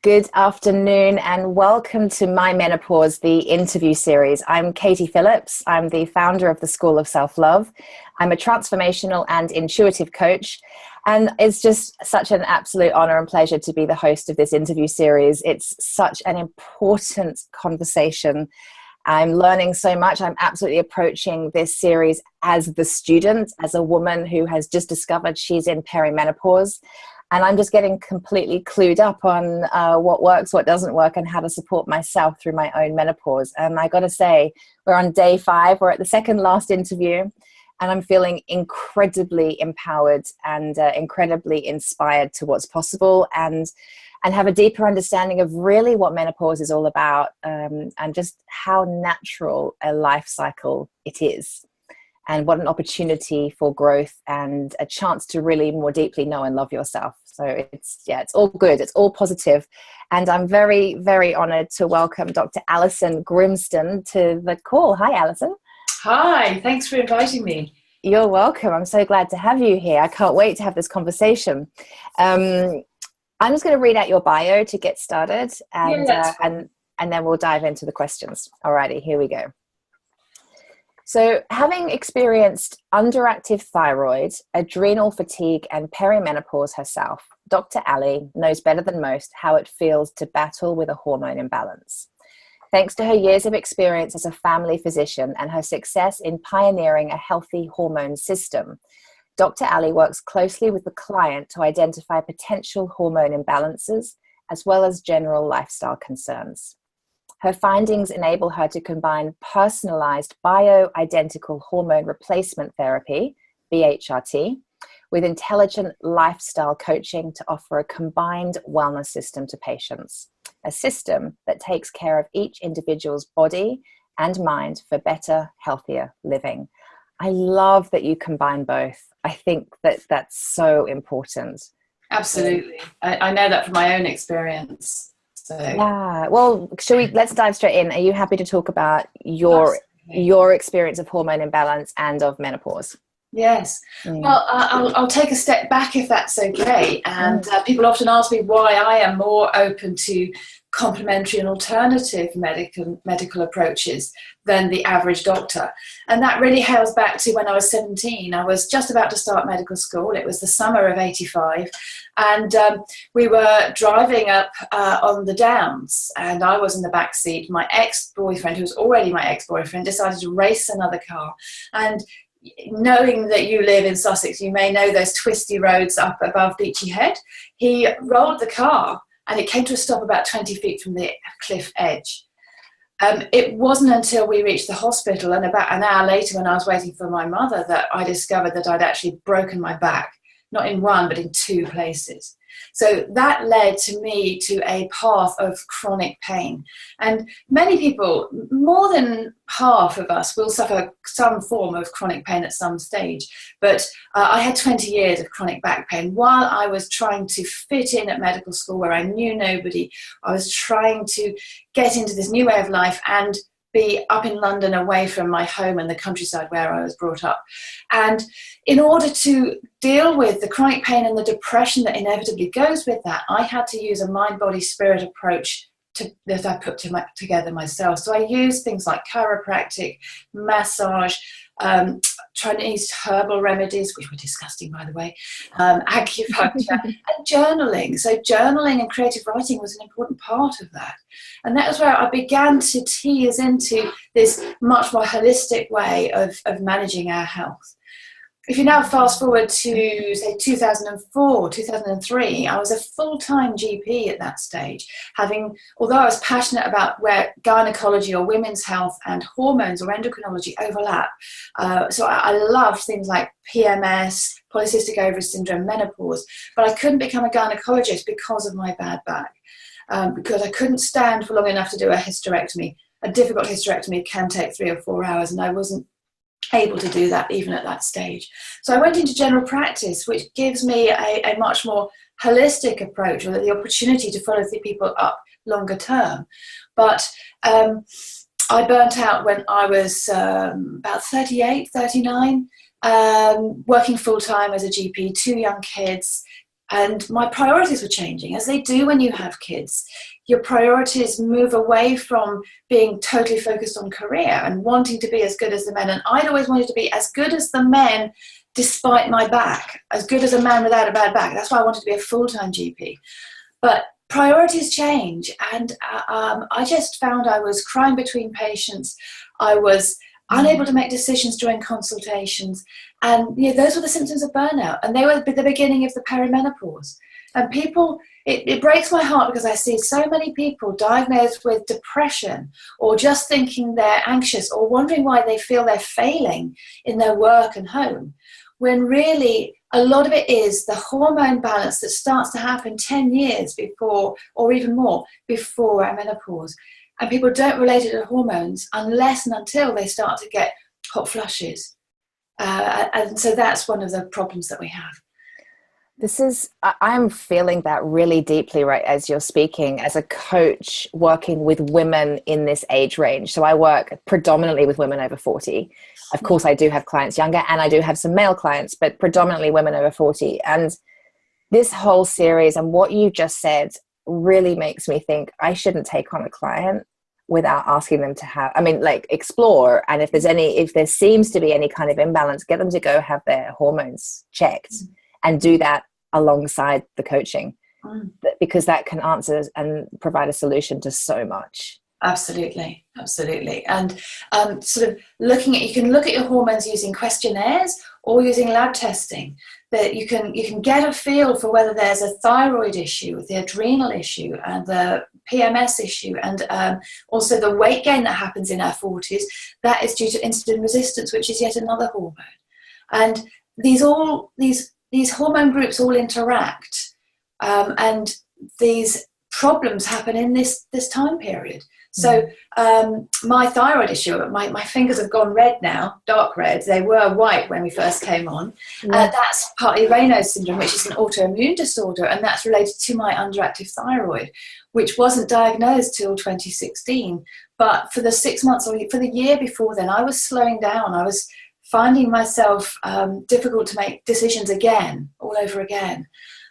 Good afternoon and welcome to My Menopause, the interview series. I'm Katie Phillips. I'm the founder of the School of Self-Love. I'm a transformational and intuitive coach, and it's just such an absolute honor and pleasure to be the host of this interview series. It's such an important conversation. I'm learning so much. I'm absolutely approaching this series as the student, as a woman who has just discovered she's in perimenopause. And I'm just getting completely clued up on what works, what doesn't work, and how to support myself through my own menopause. And I got to say, we're on day 5. We're at the second last interview, and I'm feeling incredibly empowered and incredibly inspired to what's possible, and have a deeper understanding of really what menopause is all about, and just how natural a life cycle it is. And what an opportunity for growth and a chance to really more deeply know and love yourself. So it's all good. It's all positive. And I'm very, very honored to welcome Dr. Alison Grimston to the call. Hi, Alison. Hi, thanks for inviting me. You're welcome. I'm so glad to have you here. I can't wait to have this conversation. I'm just going to read out your bio to get started, and then we'll dive into the questions. Alrighty, here we go. So, having experienced underactive thyroid, adrenal fatigue, and perimenopause herself, Dr. Ali knows better than most how it feels to battle with a hormone imbalance. Thanks to her years of experience as a family physician and her success in pioneering a healthy hormone system, Dr. Ali works closely with the client to identify potential hormone imbalances as well as general lifestyle concerns. Her findings enable her to combine personalized bioidentical hormone replacement therapy, BHRT, with intelligent lifestyle coaching to offer a combined wellness system to patients, a system that takes care of each individual's body and mind for better, healthier living. I love that you combine both. I think that that's so important. Absolutely. I know that from my own experience. So. Yeah, well, let's dive straight in. Are you happy to talk about your experience of hormone imbalance and of menopause? Yes. Well, I'll take a step back if that's okay. And people often ask me why I am more open to complementary and alternative medical approaches than the average doctor. And that really hails back to when I was 17. I was just about to start medical school. It was the summer of 85. And we were driving up on the Downs, and I was in the back seat. My ex-boyfriend, who was already my ex-boyfriend, decided to race another car. And knowing that you live in Sussex, you may know those twisty roads up above Beachy Head. He rolled the car, and it came to a stop about 20 feet from the cliff edge. It wasn't until we reached the hospital and about an hour later, when I was waiting for my mother, that I discovered that I'd actually broken my back, not in one, but in 2 places. So that led to me to a path of chronic pain. And many people, more than half of us, will suffer some form of chronic pain at some stage. But I had 20 years of chronic back pain while I was trying to fit in at medical school where I knew nobody. I was trying to get into this new way of life and be up in London, away from my home and the countryside where I was brought up. And in order to deal with the chronic pain and the depression that inevitably goes with that, I had to use a mind-body-spirit approach that I put together myself. So I used things like chiropractic, massage, Chinese herbal remedies, which were disgusting, by the way, acupuncture, and journaling. So journaling and creative writing was an important part of that. And that was where I began to tease into this much more holistic way of managing our health. If you now fast forward to, say, 2004, 2003, I was a full-time GP at that stage, although I was passionate about where gynecology or women's health and hormones or endocrinology overlap. So I loved things like PMS, polycystic ovary syndrome, menopause, but I couldn't become a gynecologist because of my bad back, because I couldn't stand for long enough to do a hysterectomy. A difficult hysterectomy can take 3 or 4 hours, and I wasn't able to do that even at that stage. So I went into general practice, which gives me a much more holistic approach, or the opportunity to follow the people up longer term. But I burnt out when I was about 38, 39, working full-time as a GP, 2 young kids, And my priorities were changing, as they do when you have kids. Your priorities move away from being totally focused on career and wanting to be as good as the men. And I'd always wanted to be as good as the men despite my back, as good as a man without a bad back. That's why I wanted to be a full-time GP. But priorities change, and I just found I was crying between patients. I was unable to make decisions during consultations, and those were the symptoms of burnout, and they were the beginning of the perimenopause. And people, it breaks my heart, because I see so many people diagnosed with depression, or just thinking they're anxious, or wondering why they feel they're failing in their work and home, when really a lot of it is the hormone balance that starts to happen 10 years before, or even more, before our menopause. And people don't relate it to hormones unless and until they start to get hot flushes. And so that's one of the problems that we have. I'm feeling that really deeply right as you're speaking, as a coach working with women in this age range. So I work predominantly with women over 40. Of course, I do have clients younger, and I do have some male clients, but predominantly women over 40. And this whole series and what you just said really makes me think I shouldn't take on a client without asking them to explore. And if there seems to be any kind of imbalance, get them to go have their hormones checked and do that alongside the coaching, because that can answer and provide a solution to so much. Absolutely. And sort of you can look at your hormones using questionnaires or using lab testing, that you can get a feel for whether there's a thyroid issue, the adrenal issue, and the PMS issue, and also the weight gain that happens in our 40s. That is due to insulin resistance, which is yet another hormone. And these hormone groups all interact, and these problems happen in this time period. So my thyroid issue, my fingers have gone red now, dark red. They were white when we first came on. That's partly Raynaud's syndrome, which is an autoimmune disorder, and that's related to my underactive thyroid, which wasn't diagnosed till 2016. But for the 6 months or for the year before then, I was slowing down. I was finding myself difficult to make decisions again, all over again.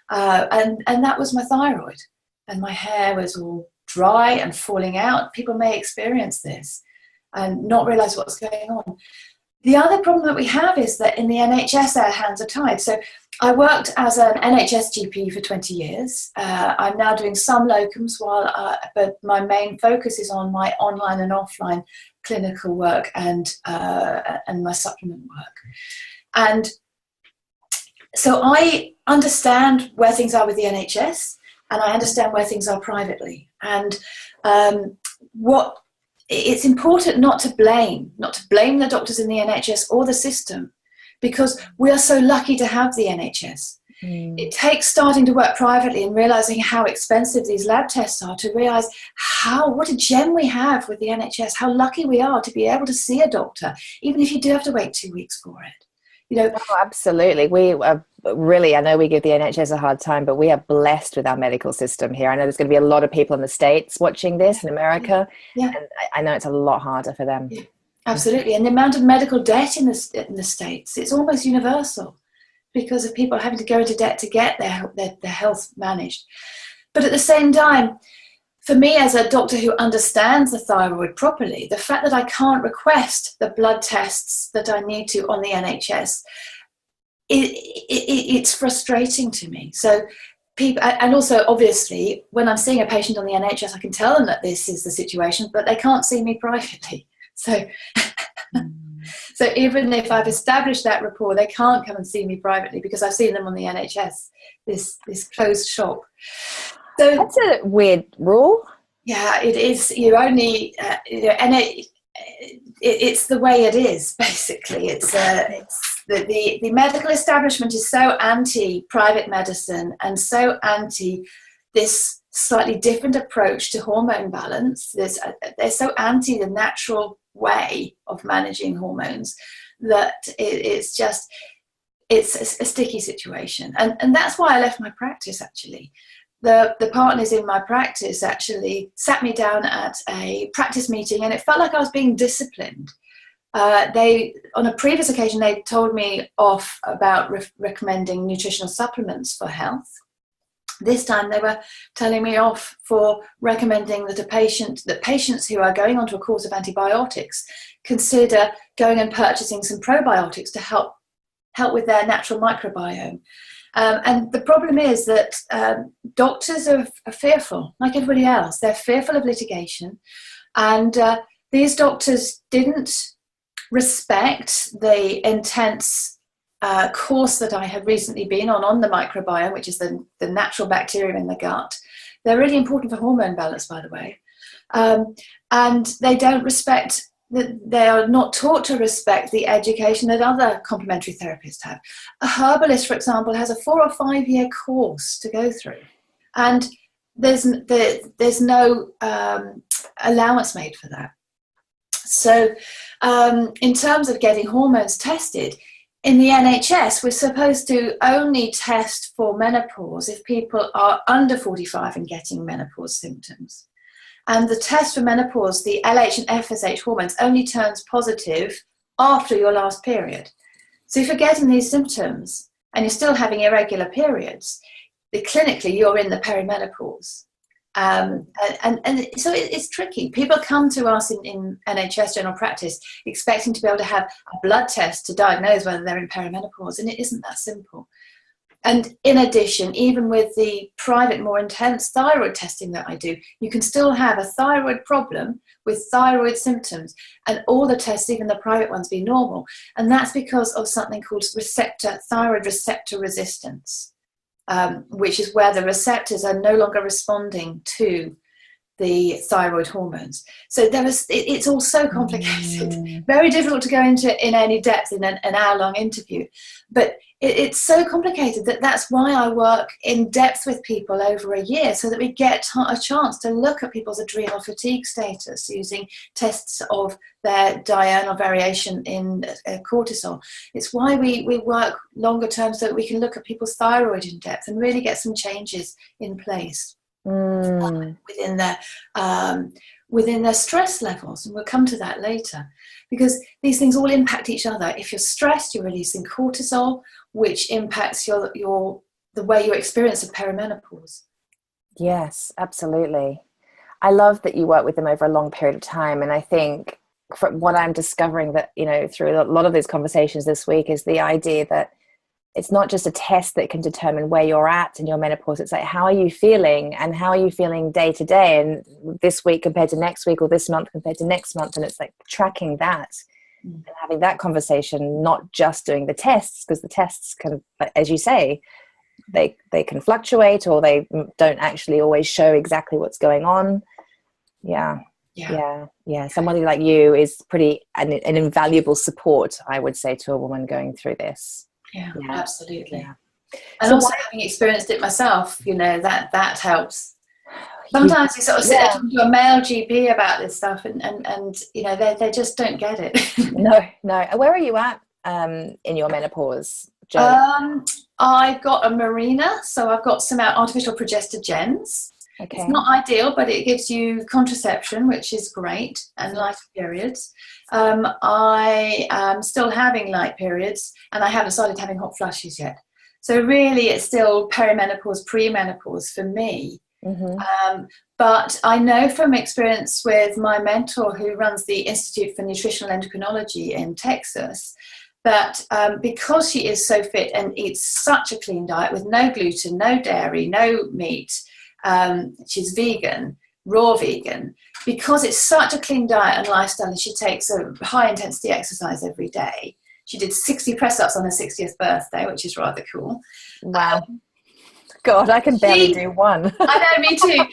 And that was my thyroid. And my hair was all dry and falling out. People may experience this and not realize what's going on. The other problem that we have is that in the NHS, our hands are tied. So I worked as an NHS GP for 20 years. I'm now doing some locums, but my main focus is on my online and offline clinical work and my supplement work. And so I understand where things are with the NHS, and I understand where things are privately. And it's important not to blame the doctors in the NHS or the system, because we are so lucky to have the NHS. It takes starting to work privately and realizing how expensive these lab tests are to realize what a gem we have with the NHS, how lucky we are to be able to see a doctor, even if you do have to wait 2 weeks for it. Oh, absolutely. We are really, I know we give the NHS a hard time, but we are blessed with our medical system here. I know there's going to be a lot of people in the States watching this, in America. And I know it's a lot harder for them. Absolutely. And the amount of medical debt in the States, it's almost universal, because of people having to go into debt to get their health managed. But at the same time, for me, as a doctor who understands the thyroid properly, the fact that I can't request the blood tests that I need to on the NHS, it's frustrating to me. So people, and also obviously, when I'm seeing a patient on the NHS, I can tell them that this is the situation, but they can't see me privately. So, so even if I've established that rapport, they can't come and see me privately because I've seen them on the NHS, this closed shop. So that's a weird rule. Yeah, it is. You only, it's the way it is. Basically, it's the medical establishment is so anti-private medicine and so anti this slightly different approach to hormone balance. They're so anti the natural way of managing hormones that it's a sticky situation, and that's why I left my practice actually. The partners in my practice actually sat me down at a practice meeting, and it felt like I was being disciplined. On a previous occasion, they told me off about recommending nutritional supplements for health, This time they were telling me off for recommending that patients who are going onto a course of antibiotics consider going and purchasing some probiotics to help with their natural microbiome. And the problem is that doctors are fearful, like everybody else. They're fearful of litigation. And these doctors didn't respect the intense course that I have recently been on the microbiome, which is the natural bacteria in the gut. They're really important for hormone balance, by the way. And they don't respect, they are not taught to respect the education that other complementary therapists have. A herbalist, for example, has a 4 or 5 year course to go through. And there's no allowance made for that. So in terms of getting hormones tested, in the NHS, we're supposed to only test for menopause if people are under 45 and getting menopause symptoms. And the test for menopause, the LH and FSH hormones, only turns positive after your last period. So if you're getting these symptoms and you're still having irregular periods, clinically you're in the perimenopause. And so it's tricky. People come to us in NHS general practice expecting to be able to have a blood test to diagnose whether they're in perimenopause, and it isn't that simple. And in addition, even with the private, more intense thyroid testing that I do, you can still have a thyroid problem with thyroid symptoms, and all the tests, even the private ones, be normal. And that's because of something called thyroid receptor resistance. Which is where the receptors are no longer responding to the thyroid hormones. So it's all so complicated, very difficult to go into in any depth in an hour-long interview. But it's so complicated that's why I work in depth with people over a year, so that we get a chance to look at people's adrenal fatigue status using tests of their diurnal variation in cortisol. It's why we work longer term, so that we can look at people's thyroid in depth and really get some changes in place within their stress levels. And we'll come to that later, because these things all impact each other. If you're stressed, you're releasing cortisol, which impacts the way you experience of perimenopause. Yes, absolutely. I love that you work with them over a long period of time. And I think from what I'm discovering that, through a lot of these conversations this week, is the idea that it's not just a test that can determine where you're at in your menopause. It's like, how are you feeling, and how are you feeling day to day, and this week compared to next week, or this month compared to next month. And it's like tracking that and having that conversation, not just doing the tests, because the tests can, as you say, they can fluctuate, or they don't actually always show exactly what's going on. Yeah. Somebody like you is pretty an invaluable support, I would say, to a woman going through this. Yeah, absolutely. Yeah. And so also having experienced it myself, that helps. Sometimes you sort of sit there talking to a male GP about this stuff, and they just don't get it. No. Where are you at in your menopause journey? I've got a Mirena, so I've got some artificial progestogens. Okay. It's not ideal, but it gives you contraception, which is great, and lighter periods. I am still having light periods, and I haven't started having hot flushes yet. So really, it's still perimenopause, premenopause for me. But I know from experience with my mentor, who runs the Institute for Nutritional Endocrinology in Texas, that because she is so fit and eats such a clean diet with no gluten, no dairy, no meat, she's vegan, raw vegan, because it's such a clean diet and lifestyle, and she takes a high intensity exercise every day. She did 60 press-ups on her 60th birthday, which is rather cool. Wow. God, I can barely do one. I know, me too.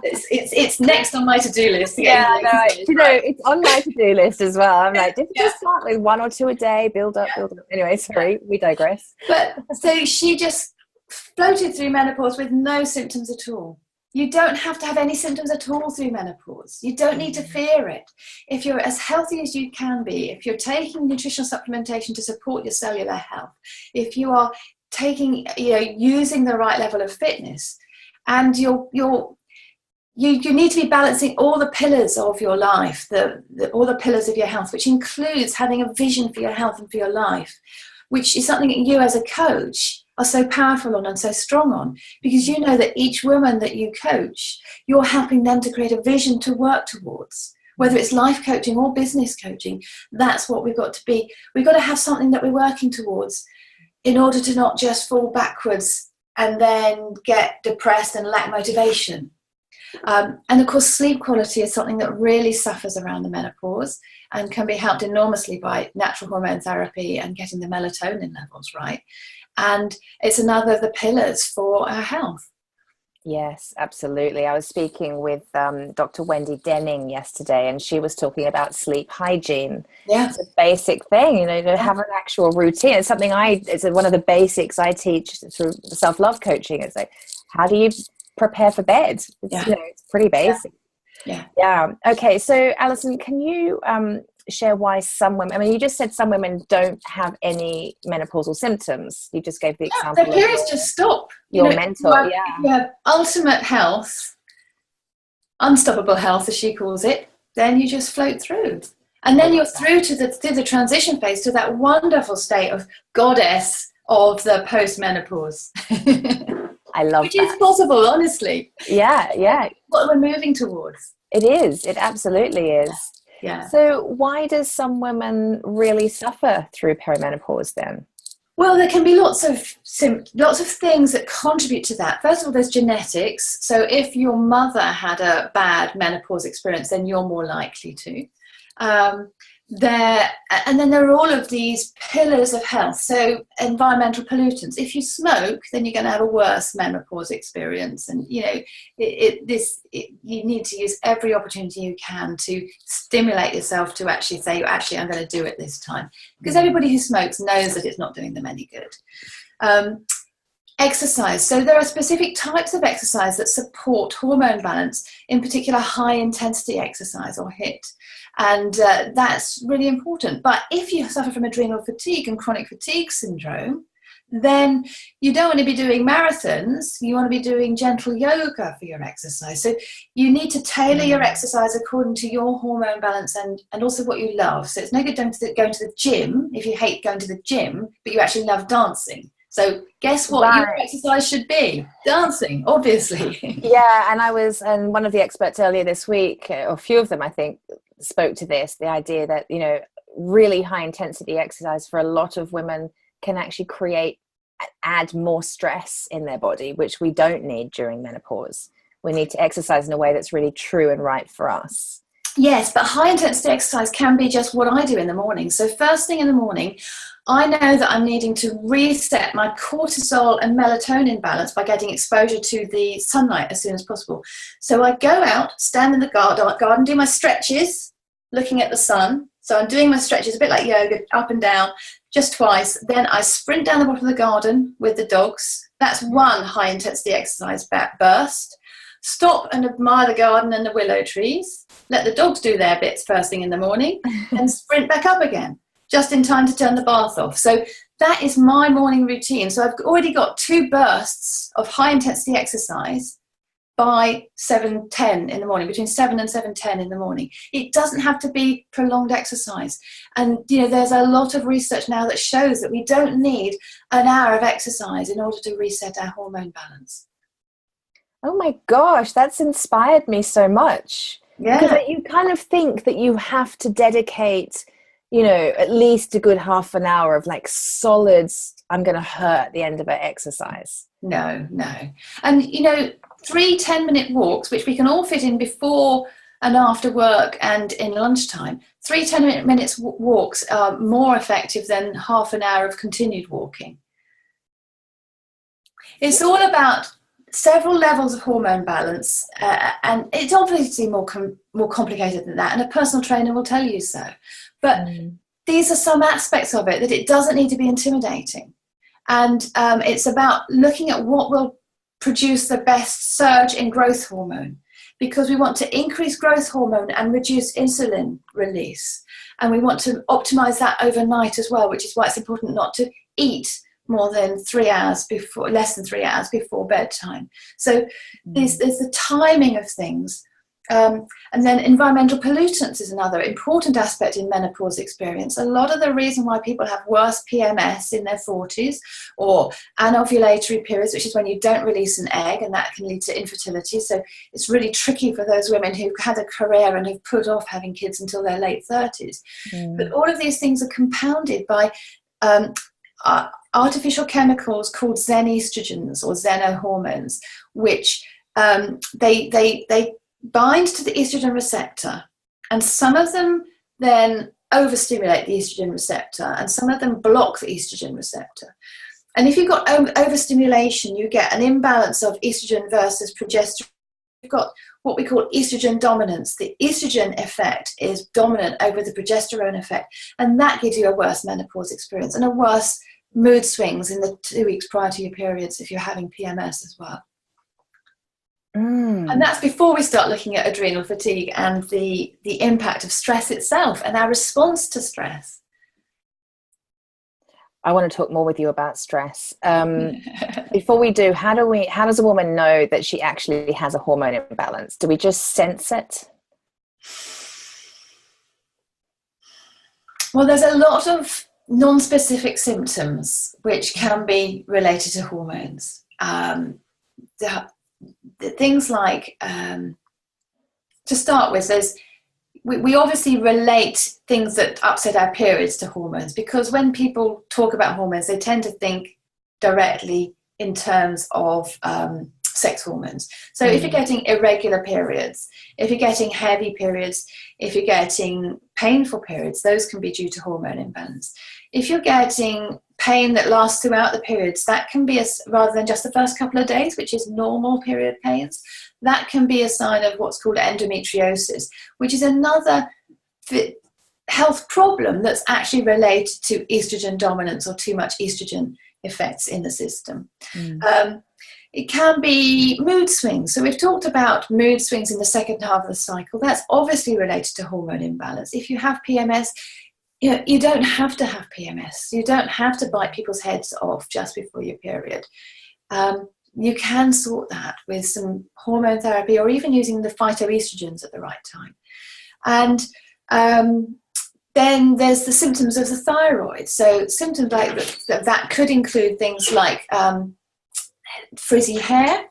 It's next on my to-do list. It's on my to-do list as well. I'm like, just start with 1 or 2 a day, build up. Anyway, sorry, we digress. But so she just floated through menopause with no symptoms at all. You don't have to have any symptoms at all through menopause. You don't need to fear it. If you're as healthy as you can be, if you're taking nutritional supplementation to support your cellular health, if you are taking, using the right level of fitness, and you need to be balancing all the pillars of your life, all the pillars of your health, which includes having a vision for your health and for your life, which is something that you as a coach are so powerful on and so strong on, because you know that each woman that you coach, you're helping them to create a vision to work towards. Whether it's life coaching or business coaching, that's what we've got to be. We've got to have something that we're working towards in order to not just fall backwards and then get depressed and lack motivation. And of course, sleep quality is something that really suffers around the menopause and can be helped enormously by natural hormone therapy and getting the melatonin levels right. And it's another of the pillars for our health. Yes, absolutely. I was speaking with Dr. Wendy Denning yesterday, and she was talking about sleep hygiene. Yeah. It's a basic thing, to have an actual routine. It's something it's one of the basics I teach through self-love coaching. It's like, how do you prepare for bed? It's pretty basic. Yeah. Okay. So Alison, can you share why some women, you just said some women don't have any menopausal symptoms. You just gave the example. Their periods just stop. Your mental, you have ultimate health, unstoppable health, as she calls it, then you just float through. And then you're through to the transition phase, to that wonderful state of goddess of the post-menopause. I love Which is possible, honestly. Yeah. What we're moving towards. It is. It absolutely is. Yeah. So why does some women really suffer through perimenopause then? Well, there can be lots of things that contribute to that. First of all, there's genetics. So if your mother had a bad menopause experience, then you're more likely to. And then there are all of these pillars of health. So environmental pollutants. If you smoke, then you're going to have a worse menopause experience. And you need to use every opportunity you can to stimulate yourself to actually say, I'm going to do it this time, because everybody who smokes knows that it's not doing them any good. Exercise. So there are specific types of exercise that support hormone balance, in particular high intensity exercise or HIIT. And that's really important. But if you suffer from adrenal fatigue and chronic fatigue syndrome, then you don't want to be doing marathons. You want to be doing gentle yoga for your exercise. So you need to tailor your exercise according to your hormone balance and also what you love. So it's no good going to the gym if you hate going to the gym, but you actually love dancing. So guess what your exercise should be? Dancing, obviously. Yeah, and one of the experts earlier this week, or a few of them, I think, spoke to this, the idea that, really high intensity exercise for a lot of women can actually add more stress in their body, which we don't need during menopause. We need to exercise in a way that's really true and right for us. Yes, but high intensity exercise can be just what I do in the morning. So first thing in the morning, I know that I'm needing to reset my cortisol and melatonin balance by getting exposure to the sunlight as soon as possible. So I go out, stand in the garden, do my stretches, looking at the sun. So I'm doing my stretches, a bit like yoga, up and down, just twice. Then I sprint down the bottom of the garden with the dogs. That's one high intensity exercise burst. Stop and admire the garden and the willow trees. Let the dogs do their bits first thing in the morning and sprint back up again, just in time to turn the bath off. So that is my morning routine. So I've already got 2 bursts of high intensity exercise by 7:10 in the morning, between 7 and 7:10 in the morning. It doesn't have to be prolonged exercise. And, there's a lot of research now that shows that we don't need an hour of exercise in order to reset our hormone balance. Oh my gosh, that's inspired me so much. Yeah. Because you kind of think that you have to dedicate, at least a good half an hour of solid, I'm going to hurt at the end of an exercise. No. And, 3 10-minute walks, which we can all fit in before and after work and in lunchtime. 3 10-minute walks are more effective than half an hour of continued walking. It's all about several levels of hormone balance, and it's obviously more complicated than that, and a personal trainer will tell you so. But these are some aspects of it, that it doesn't need to be intimidating. And it's about looking at what will produce the best surge in growth hormone, because we want to increase growth hormone and reduce insulin release. And we want to optimize that overnight as well, which is why it's important not to eat less than 3 hours before bedtime. So there's the timing of things. And then environmental pollutants is another important aspect in menopause experience. A lot of the reason why people have worse PMS in their 40s, or anovulatory periods, which is when you don't release an egg, and that can lead to infertility. So it's really tricky for those women who've had a career and have put off having kids until their late 30s. But all of these things are compounded by artificial chemicals called xenoestrogens or xenohormones, which they bind to the estrogen receptor, and some of them then overstimulate the estrogen receptor, and some of them block the estrogen receptor. And if you've got overstimulation, you get an imbalance of estrogen versus progesterone. You've got what we call estrogen dominance. The estrogen effect is dominant over the progesterone effect, and that gives you a worse menopause experience and a worse mood swings in the 2 weeks prior to your periods if you're having PMS as well. And that's before we start looking at adrenal fatigue and the impact of stress itself and our response to stress. I want to talk more with you about stress. Before we do, how does a woman know that she actually has a hormone imbalance? Do we just sense it? Well, there's a lot of non-specific symptoms which can be related to hormones. The things like, to start with, we obviously relate things that upset our periods to hormones, because when people talk about hormones, they tend to think directly in terms of sex hormones. So if you're getting irregular periods, if you're getting heavy periods, if you're getting painful periods, those can be due to hormone imbalance. If you're getting pain that lasts throughout the periods, that can be, rather than just the first couple of days, which is normal period pains, that can be a sign of what's called endometriosis, which is another health problem that's actually related to estrogen dominance or too much estrogen effects in the system. It can be mood swings. So we've talked about mood swings in the second half of the cycle. That's obviously related to hormone imbalance. If you have PMS, you don't have to have PMS. You don't have to bite people's heads off just before your period. You can sort that with some hormone therapy or even using the phytoestrogens at the right time. And then there's the symptoms of the thyroid. So symptoms like that could include things like frizzy hair,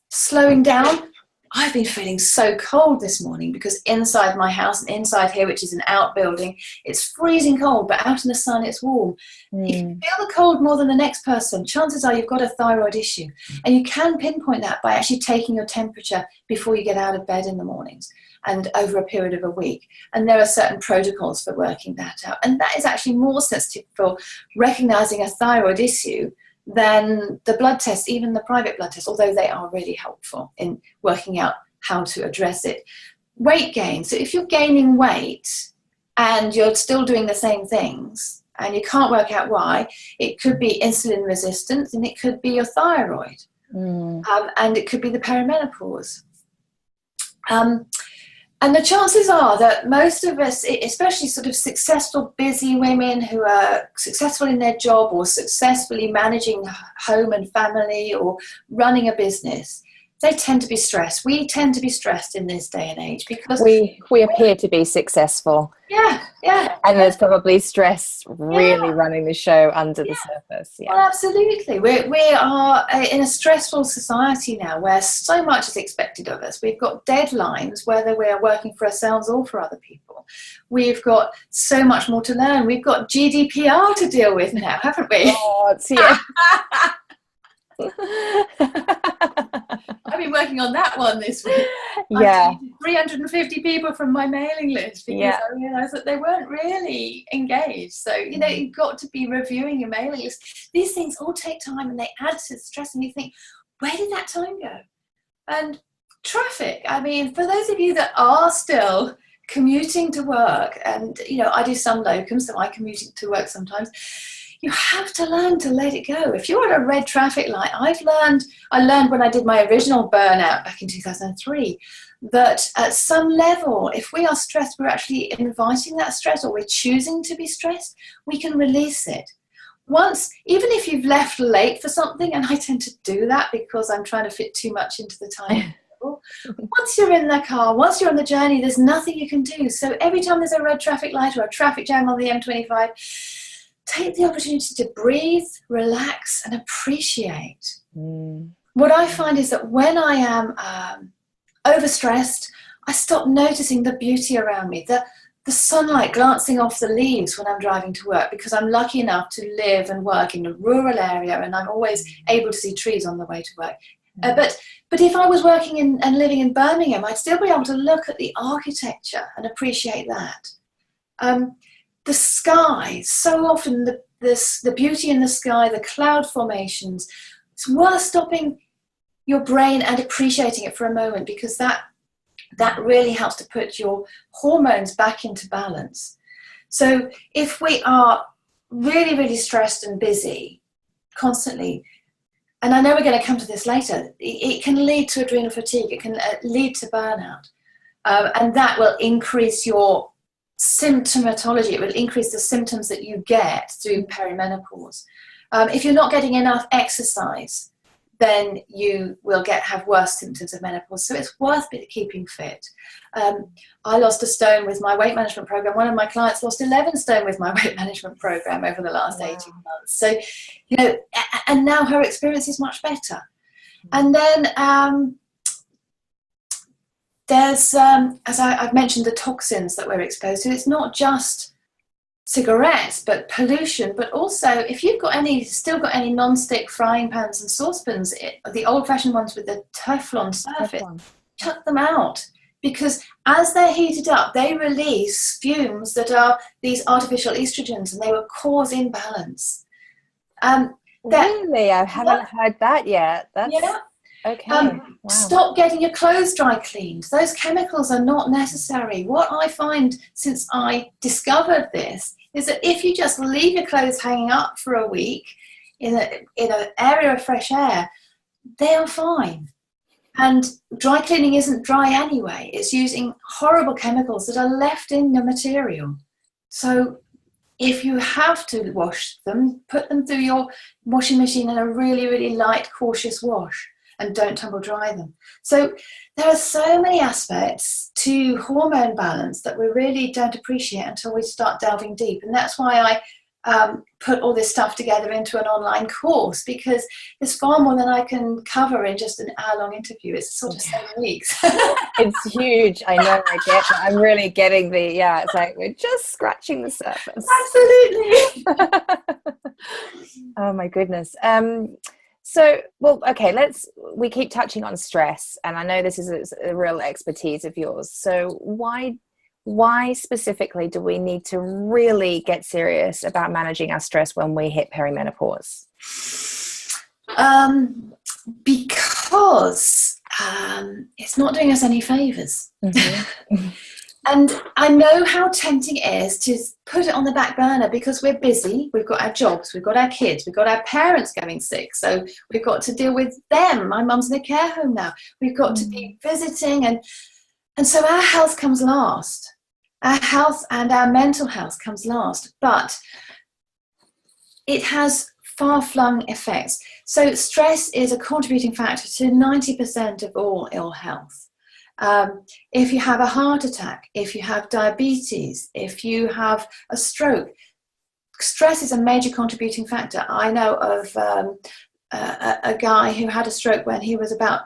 slowing down. I've been feeling so cold this morning because inside my house and inside here, which is an outbuilding, it's freezing cold, but out in the sun it's warm. If you feel the cold more than the next person, chances are you've got a thyroid issue. And you can pinpoint that by actually taking your temperature before you get out of bed in the mornings and over a period of a week. And there are certain protocols for working that out. And that is actually more sensitive for recognizing a thyroid issue than the blood tests, even the private blood tests, although they are really helpful in working out how to address it. Weight gain. So if you're gaining weight and you're still doing the same things and you can't work out why, it could be insulin resistance and it could be your thyroid. And it could be the perimenopause. And the chances are that most of us, especially sort of successful, busy women who are successful in their job or successfully managing home and family or running a business, they tend to be stressed. We tend to be stressed in this day and age because we appear to be successful. Yeah. And there's probably stress really running the show under the surface. Yeah. Well, absolutely. We are in a stressful society now where so much is expected of us. We've got deadlines, whether we're working for ourselves or for other people. We've got so much more to learn. We've got GDPR to deal with now, haven't we? Oh, yeah. I've been working on that one this week. Yeah. 350 people from my mailing list because I realised that they weren't really engaged. So, you've got to be reviewing your mailing list. These things all take time and they add to the stress and you think, where did that time go? And traffic. I mean, for those of you that are still commuting to work, and, I do some locums, so I commute to work sometimes. You have to learn to let it go. If you're at a red traffic light, I learned when I did my original burnout back in 2003, that at some level, if we are stressed, we're actually inviting that stress or we're choosing to be stressed, we can release it. Even if you've left late for something, and I tend to do that because I'm trying to fit too much into the time. Once once you're in the car, once you're on the journey, there's nothing you can do. So every time there's a red traffic light or a traffic jam on the M25, take the opportunity to breathe, relax, and appreciate. What I find is that when I am overstressed, I stop noticing the beauty around me, the sunlight glancing off the leaves when I'm driving to work, because I'm lucky enough to live and work in a rural area, and I'm always able to see trees on the way to work. But if I was working and living in Birmingham, I'd still be able to look at the architecture and appreciate that. The sky, so often the beauty in the sky, the cloud formations, it's worth stopping your brain and appreciating it for a moment, because that really helps to put your hormones back into balance. So if we are really, really stressed and busy constantly, and I know we're going to come to this later, it can lead to adrenal fatigue, it can lead to burnout. And that will increase your symptomatology, it will increase the symptoms that you get through perimenopause. If you're not getting enough exercise, then you will have worse symptoms of menopause. So it's worth keeping fit. I lost a stone with my weight management program. One of my clients lost 11 stone with my weight management program over the last 18 months. So, and now her experience is much better. And then there's, as I've mentioned, the toxins that we're exposed to. It's not just cigarettes, but pollution, but also if you've still got any non-stick frying pans and saucepans, the old-fashioned ones with the Teflon surface, chuck them out, because as they're heated up, they release fumes that are these artificial estrogens, and they will cause imbalance. Really? I haven't heard that yet. Okay. Stop getting your clothes dry cleaned. Those chemicals are not necessary. What I find since I discovered this is that if you just leave your clothes hanging up for a week in an area of fresh air, they are fine. And dry cleaning isn't dry anyway. It's using horrible chemicals that are left in the material. So if you have to wash them, put them through your washing machine in a really, really light, cautious wash, and don't tumble dry them. So there are so many aspects to hormone balance that we really don't appreciate until we start delving deep. And that's why I put all this stuff together into an online course, because there's far more than I can cover in just an hour-long interview. It's sort of 7 weeks. It's huge. I know. I get that. I'm really getting it's like we're just scratching the surface. Absolutely. Oh my goodness. So, well, okay, we keep touching on stress, and I know this is a real expertise of yours. So why specifically do we need to really get serious about managing our stress when we hit perimenopause? Because it's not doing us any favors. Mm-hmm. And I know how tempting it is to put it on the back burner, because we're busy, we've got our jobs, we've got our kids, we've got our parents going sick, so we've got to deal with them. My mum's in a care home now. We've got to be visiting, and so our health comes last. Our health and our mental health comes last, but it has far-flung effects. So stress is a contributing factor to 90% of all ill health. If you have a heart attack, if you have diabetes, if you have a stroke, stress is a major contributing factor. I know of a guy who had a stroke when he was about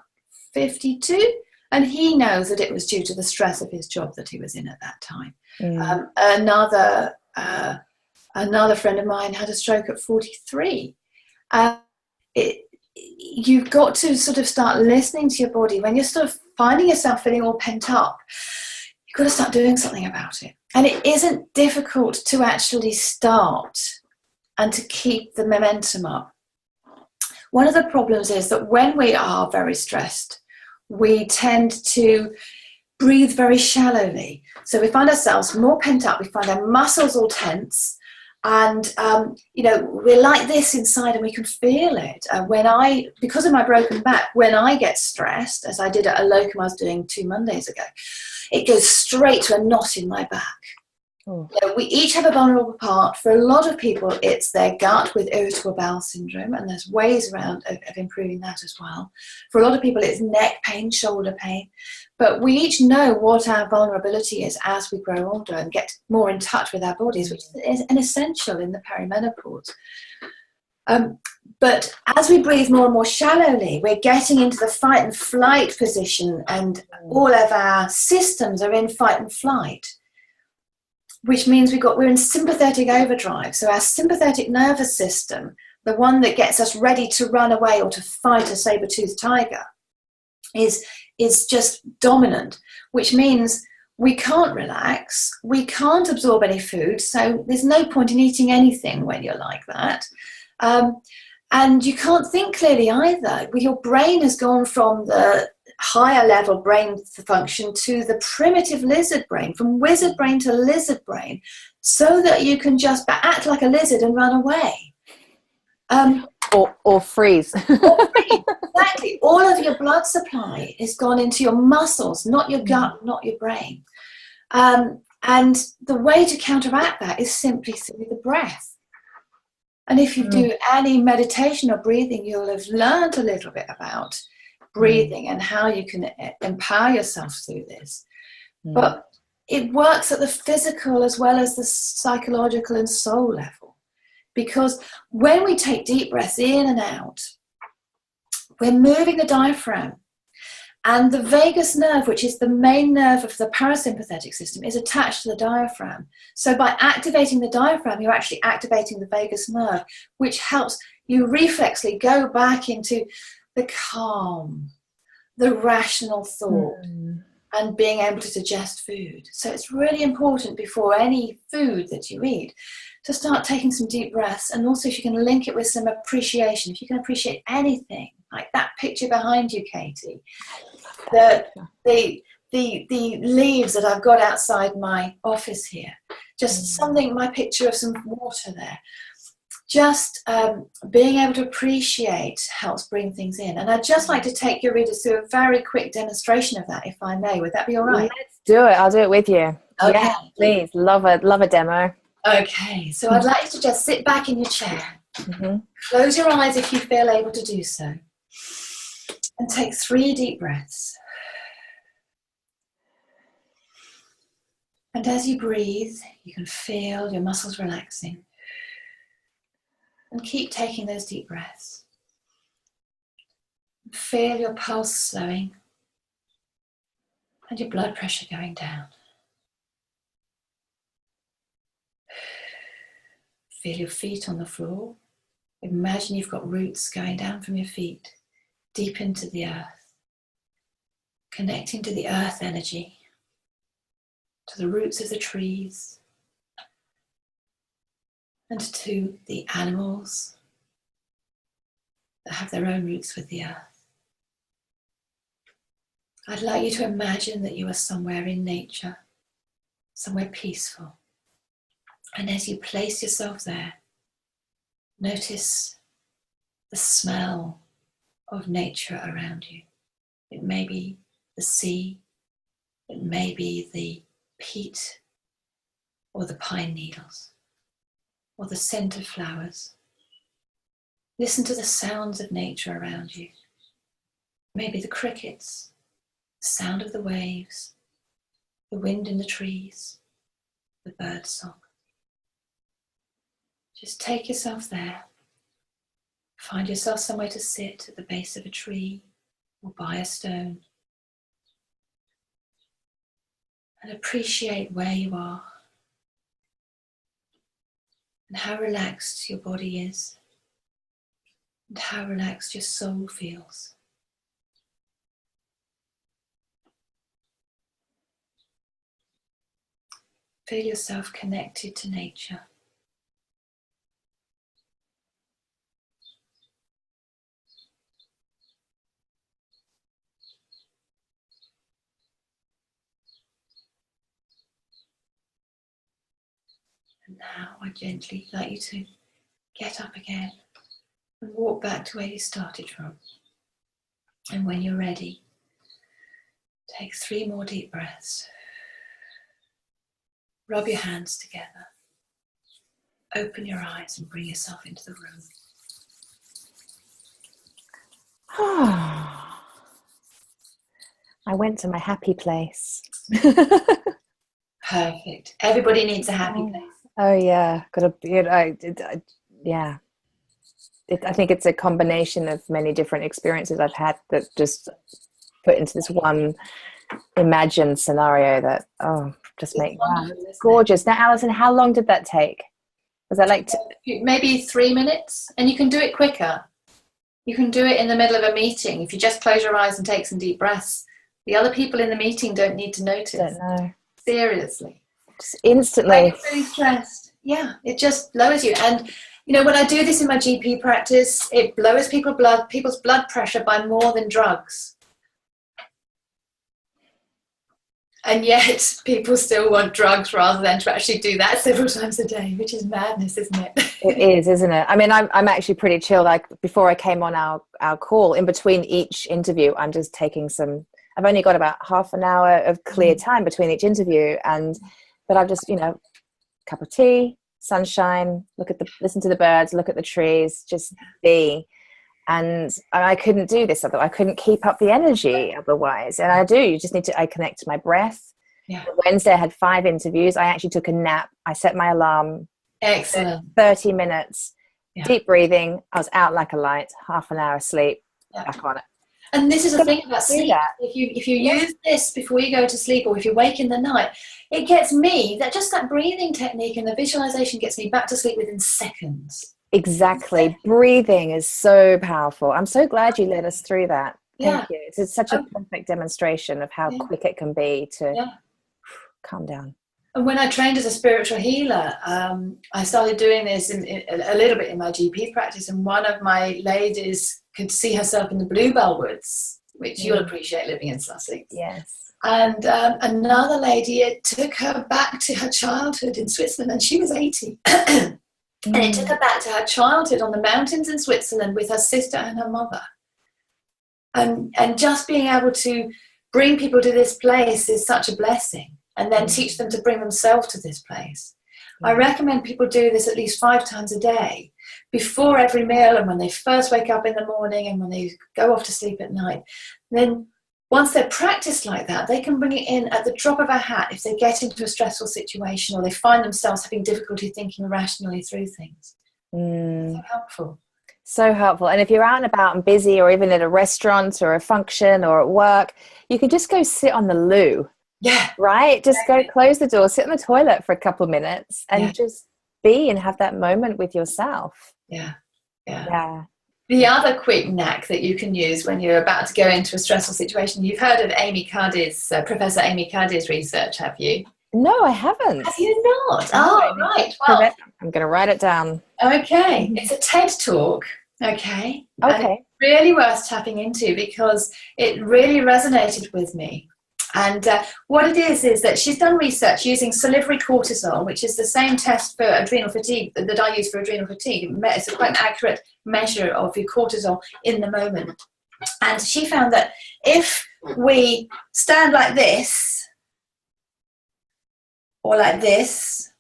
52, and he knows that it was due to the stress of his job that he was in at that time. Another friend of mine had a stroke at 43. You've got to sort of start listening to your body. When you're sort of finding yourself feeling all pent up, you've got to start doing something about it. And it isn't difficult to actually start and to keep the momentum up. One of the problems is that when we are very stressed, we tend to breathe very shallowly. So we find ourselves more pent up, we find our muscles all tense, and we're like this inside, and we can feel it. Because of my broken back, when I get stressed, as I did at a locum I was doing 2 Mondays ago, it goes straight to a knot in my back. Oh. So we each have a vulnerable part. For a lot of people, it's their gut with irritable bowel syndrome, and there's ways around of improving that as well. For a lot of people, it's neck pain, shoulder pain. But we each know what our vulnerability is as we grow older and get more in touch with our bodies, which is an essential in the perimenopause. But as we breathe more and more shallowly, we're getting into the fight and flight position, and all of our systems are in fight and flight, which means we're in sympathetic overdrive. So our sympathetic nervous system, the one that gets us ready to run away or to fight a saber-toothed tiger, is just dominant, which means we can't relax, we can't absorb any food, so there's no point in eating anything when you're like that. And you can't think clearly either. Your brain has gone from the higher level brain function to the primitive lizard brain, from wizard brain to lizard brain, so that you can just act like a lizard and run away. Or freeze. Or freeze. Exactly. All of your blood supply has gone into your muscles, not your gut, not your brain. And the way to counteract that is simply through the breath. And if you do any meditation or breathing, you'll have learned a little bit about breathing and how you can empower yourself through this. But it works at the physical as well as the psychological and soul level. Because when we take deep breaths in and out, we're moving the diaphragm. And the vagus nerve, which is the main nerve of the parasympathetic system, is attached to the diaphragm. So by activating the diaphragm, you're actually activating the vagus nerve, which helps you reflexly go back into the calm, the rational thought, and being able to digest food. So it's really important before any food that you eat to start taking some deep breaths. And also if you can link it with some appreciation, if you can appreciate anything, like that picture behind you, Katie, the leaves that I've got outside my office here, just something, my picture of some water there. Just being able to appreciate helps bring things in. And I'd just like to take your readers through a very quick demonstration of that, if I may. Would that be all right? Let's do it. I'll do it with you. Okay. Yeah, please. Love a demo. Okay, so I'd like you to just sit back in your chair. Close your eyes if you feel able to do so. And take 3 deep breaths. And as you breathe, you can feel your muscles relaxing. And keep taking those deep breaths. Feel your pulse slowing and your blood pressure going down. Feel your feet on the floor. Imagine you've got roots going down from your feet deep into the earth, connecting to the earth energy, to the roots of the trees, and to the animals that have their own roots with the earth. I'd like you to imagine that you are somewhere in nature, somewhere peaceful. And as you place yourself there, notice the smell of nature around you. It may be the sea, it may be the peat or the pine needles or the scent of flowers. Listen to the sounds of nature around you. Maybe the crickets, the sound of the waves, the wind in the trees, the bird song. Just take yourself there. Find yourself somewhere to sit at the base of a tree or by a stone. And appreciate where you are and how relaxed your body is and how relaxed your soul feels. Feel yourself connected to nature. And now I gently like you to get up again and walk back to where you started from. And when you're ready, take 3 more deep breaths. rub your hands together. Open your eyes and bring yourself into the room. I went to my happy place. Perfect. Everybody needs a happy place. Oh yeah, yeah. I think it's a combination of many different experiences I've had that just put into this one imagined scenario that just make gorgeous. Now, Alison, how long did that take? Was that like maybe 3 minutes? And you can do it quicker. You can do it in the middle of a meeting. If you just close your eyes and take some deep breaths, the other people in the meeting don't need to notice. Don't know. Seriously. Just instantly. When you're really stressed. Yeah, it just lowers you. And when I do this in my GP practice, it lowers people's blood pressure by more than drugs. And yet people still want drugs rather than to actually do that several times a day, which is madness, isn't it? It is, isn't it? I mean, I'm actually pretty chill. Like before I came on our call, in between each interview, I'm just taking I've only got about half an hour of clear time between each interview. But I've just, cup of tea, sunshine, listen to the birds, look at the trees, just be. And I couldn't do this otherwise. I couldn't keep up the energy otherwise. And I connect to my breath. Yeah. Wednesday I had 5 interviews. I actually took a nap. I set my alarm. Excellent. 30 minutes, deep breathing. I was out like a light, half an hour sleep, back on it. And this is the thing about sleep. If you use this before you go to sleep, or if you wake in the night, it gets me, that breathing technique and the visualization gets me back to sleep within seconds. Exactly. Breathing is so powerful. I'm so glad you led us through that. Thank you. It's such a perfect demonstration of how quick it can be to calm down. And when I trained as a spiritual healer, I started doing this a little bit in my GP practice, and one of my ladies could see herself in the Bluebell Woods, which you'll appreciate living in Sussex. Yes. And another lady, it took her back to her childhood in Switzerland, and she was 80. And it took her back to her childhood on the mountains in Switzerland with her sister and her mother. And just being able to bring people to this place is such a blessing, and then teach them to bring themselves to this place. I recommend people do this at least 5 times a day, before every meal, and when they first wake up in the morning, and when they go off to sleep at night. Then once they're practiced like that, they can bring it in at the drop of a hat if they get into a stressful situation, or they find themselves having difficulty thinking rationally through things. So helpful. So helpful. And if you're out and about and busy, or even at a restaurant or a function or at work, you can just go sit on the loo. Yeah. Right? Just go close the door, sit in the toilet for a couple of minutes, and just be and have that moment with yourself. Yeah. The other quick knack that you can use when you're about to go into a stressful situation, you've heard of Professor Amy Cuddy's research, have you? No, I haven't. Have you not? Oh, right. Well, I'm going to write it down. Okay. It's a TED Talk. Okay. And it's really worth tapping into because it really resonated with me. And what it is that she's done research using salivary cortisol, which is the same test for adrenal fatigue that I use for adrenal fatigue. It's quite an accurate measure of your cortisol in the moment. And she found that if we stand like this, or like this,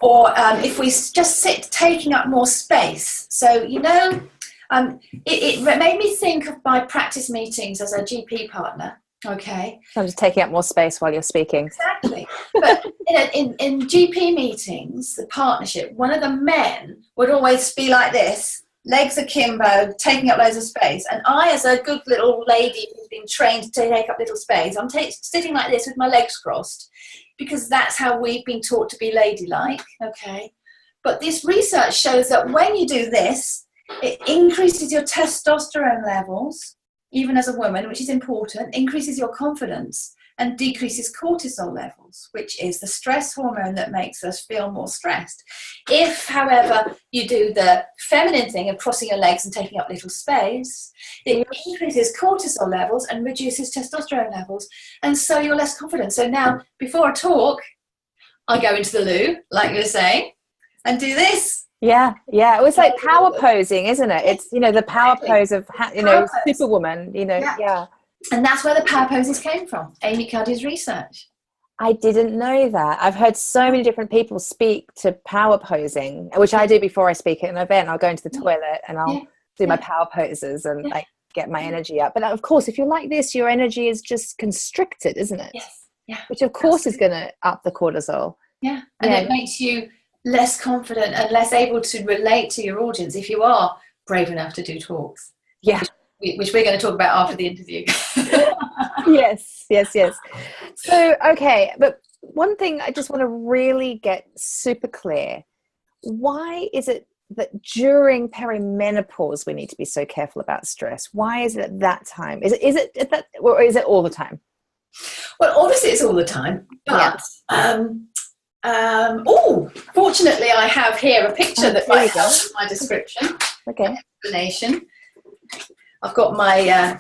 or if we just sit taking up more space. So, it made me think of my practice meetings as a GP partner. Okay. So I'm just taking up more space while you're speaking. Exactly. But in GP meetings, the partnership, one of the men would always be like this, legs akimbo, taking up loads of space. And I, as a good little lady who's been trained to take up little space, I'm sitting like this with my legs crossed, because that's how we've been taught to be ladylike. Okay. But this research shows that when you do this, it increases your testosterone levels, even as a woman, which is important, increases your confidence, and decreases cortisol levels, which is the stress hormone that makes us feel more stressed. If, however, you do the feminine thing of crossing your legs and taking up little space, it increases cortisol levels and reduces testosterone levels, and so you're less confident. So now, before a talk, I go into the loo, like you were saying, and do this. Yeah. It was like power posing, isn't it? It's, the power pose of, Superwoman, Yeah. And that's where the power poses came from, Amy Cuddy's research. I didn't know that. I've heard so many different people speak to power posing, which I do before I speak at an event. I'll go into the toilet and I'll do my power poses and like get my energy up. But of course, if you're like this, your energy is just constricted, isn't it? Yes. Yeah. Which of course is going to up the cortisol. Yeah. And it makes you less confident and less able to relate to your audience if you are brave enough to do talks. Yeah. Which we're going to talk about after the interview. Yes. So, okay, but one thing I just want to really get super clear. Why is it that during perimenopause we need to be so careful about stress? Why is it at that time? Is it at that, or is it all the time? Well, obviously it's all the time, but fortunately I have here a picture that might help with my description. Okay. Explanation. I've got my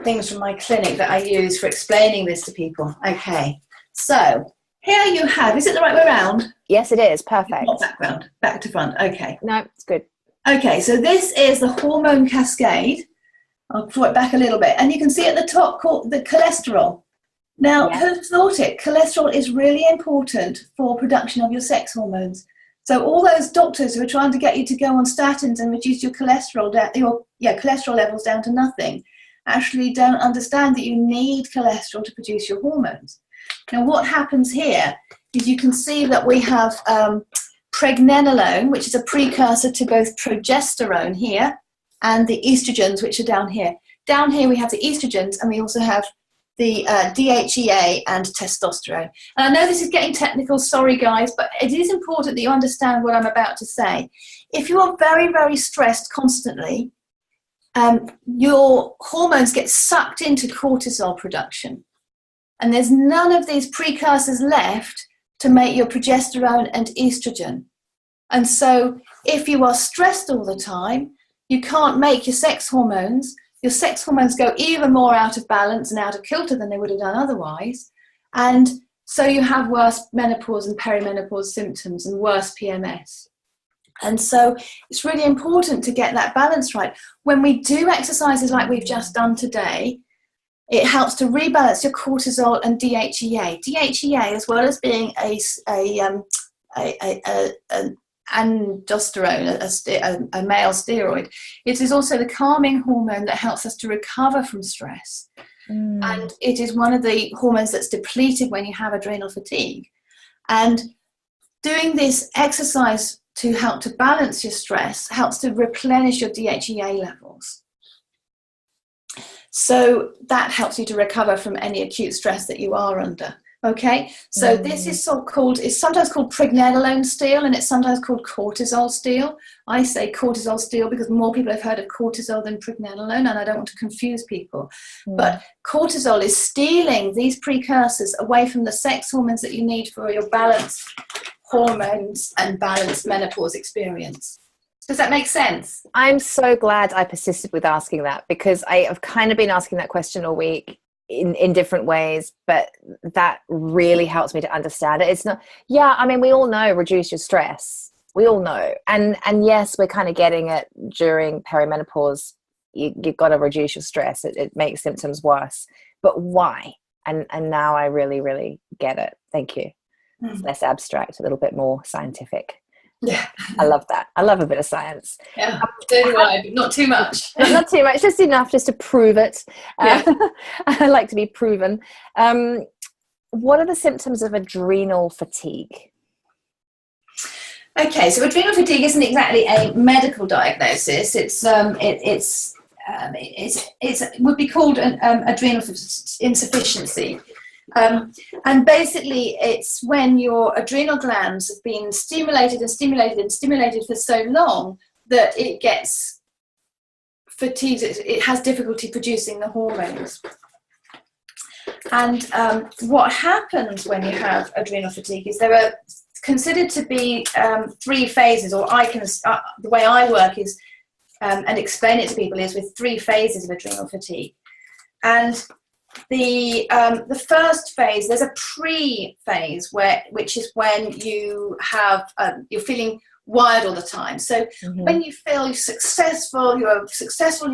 things from my clinic that I use for explaining this to people. Okay, so here you have, is it the right way around? Yes, it is. Perfect. Not background, back to front. Okay. No, it's good. Okay, so this is the hormone cascade. I'll draw it back a little bit. And you can see at the top called the cholesterol. Now, who thought it? Cholesterol is really important for production of your sex hormones. So all those doctors who are trying to get you to go on statins and reduce your cholesterol cholesterol levels down to nothing actually don't understand that you need cholesterol to produce your hormones. Now, what happens here is you can see that we have pregnenolone, which is a precursor to both progesterone here and the estrogens, which are down here. Down here we have the estrogens, and we also have the DHEA and testosterone. And I know this is getting technical, sorry guys, but it is important that you understand what I'm about to say. If you are very, very stressed constantly, your hormones get sucked into cortisol production. And there's none of these precursors left to make your progesterone and estrogen. And so if you are stressed all the time, you can't make your sex hormones. Your sex hormones go even more out of balance and out of kilter than they would have done otherwise. And so you have worse menopause and perimenopause symptoms and worse PMS. And so it's really important to get that balance right. When we do exercises like we've just done today, it helps to rebalance your cortisol and DHEA. DHEA, as well as being an androsterone, a male steroid, it is also the calming hormone that helps us to recover from stress. And it is one of the hormones that's depleted when you have adrenal fatigue. And doing this exercise to help to balance your stress helps to replenish your DHEA levels. So that helps you to recover from any acute stress that you are under. Okay, so this is it's sometimes called pregnenolone steal, and it's sometimes called cortisol steal. I say cortisol steal because more people have heard of cortisol than pregnenolone, and I don't want to confuse people. But cortisol is stealing these precursors away from the sex hormones that you need for your balanced hormones and balanced menopause experience. Does that make sense? I'm so glad I persisted with asking that, because I have kind of been asking that question all week in different ways, but that really helps me to understand it. It's not, I mean, we all know reduce your stress. We all know. And yes, we're kind of getting it during perimenopause. You've got to reduce your stress. It makes symptoms worse. But why? And now I really, really get it. Thank you. It's less abstract, a little bit more scientific. Yeah, I love that. I love a bit of science. Yeah, so do I, but not too much. Not too much, just enough just to prove it. I like to be proven. What are the symptoms of adrenal fatigue? Okay, so adrenal fatigue isn't exactly a medical diagnosis. It would be called adrenal insufficiency. And basically it's when your adrenal glands have been stimulated for so long that it gets fatigued, it has difficulty producing the hormones. And what happens when you have adrenal fatigue is there are considered to be 3 phases, or the way I work is and explain it to people is with 3 phases of adrenal fatigue. And the first phase, there's a pre-phase which is when you have you're feeling wired all the time. So when you feel you're successful in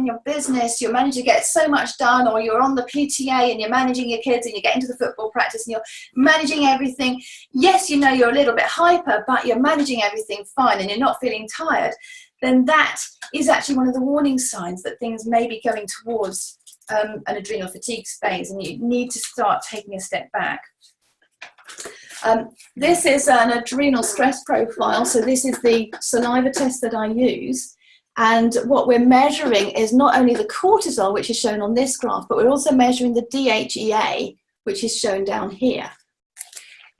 your business, you're managing to get so much done, or you're on the PTA and you're managing your kids and you get into the football practice and you're managing everything. Yes, you know, you're a little bit hyper, but you're managing everything fine and you're not feeling tired. Then that is actually one of the warning signs that things may be going towards an adrenal fatigue phase, and you need to start taking a step back. This is an adrenal stress profile. So this is the saliva test that I use. And what we're measuring is not only the cortisol, which is shown on this graph, but we're also measuring the DHEA, which is shown down here.